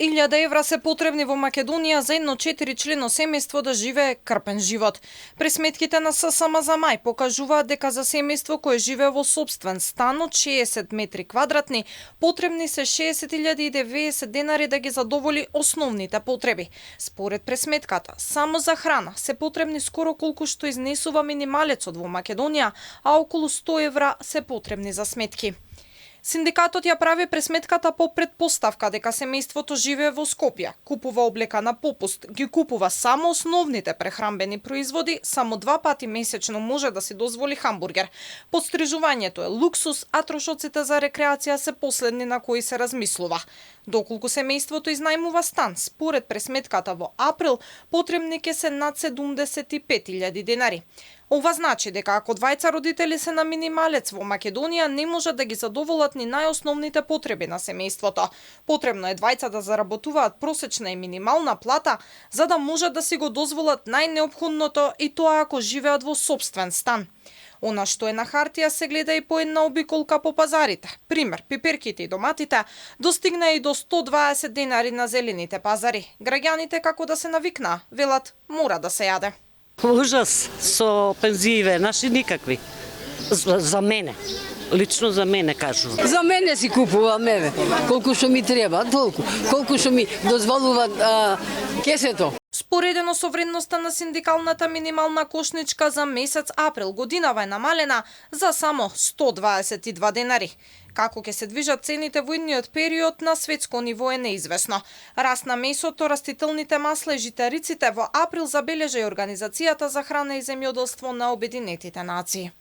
1000 евра се потребни во Македонија за едно 4-члено семејство да живее крпен живот. Пресметките на ССМ за мај покажуваат дека за семејство кое живее во сопствен стан од 60 метри квадратни потребни се 60.090 денари да ги задоволи основните потреби. Според пресметката, само за храна се потребни скоро колку што изнесува минималецот во Македонија, а околу 100 евра се потребни за сметки. Синдикатот ја прави пресметката по претпоставка дека семејството живее во Скопје, купува облека на попуст, ги купува само основните прехранбени производи, само 2 пати месечно може да си дозволи хамбургер. Подстрижувањето е луксус, а трошоците за рекреација се последни на кои се размислува. Доколку семејството изнајмува стан, според пресметката во април, потребни ќе се над 75.000 денари. Ова значи дека ако двајца родители се на минималец во Македонија, не можат да ги задоволат ни најосновните потреби на семејството. Потребно е двајца да заработуваат просечна и минимална плата, за да можат да си го дозволат најнеопходното, и тоа ако живеат во сопствен стан. Она што е на хартија се гледа и по една обиколка по пазарите. Пример, пиперките и доматите достигна и до 120 денари на зелените пазари. Граѓаните како да се навикнаа, велат, мора да се јаде. Ужас со пензиите наши никакви. За мене. Лично за мене кажувам. За мене си купувам, еве. Колку што ми треба, толку. Колку што ми дозволува кесето. Споредено со вредноста на синдикалната минимална кошничка за месец април годинава е намалена за само 122 денари. Како ќе се движат цените во идниот период на светско ниво е неизвестно. Раст на месото, растителните масла и житариците во април забележа и Организацијата за храна и земјоделство на Обединетите нации.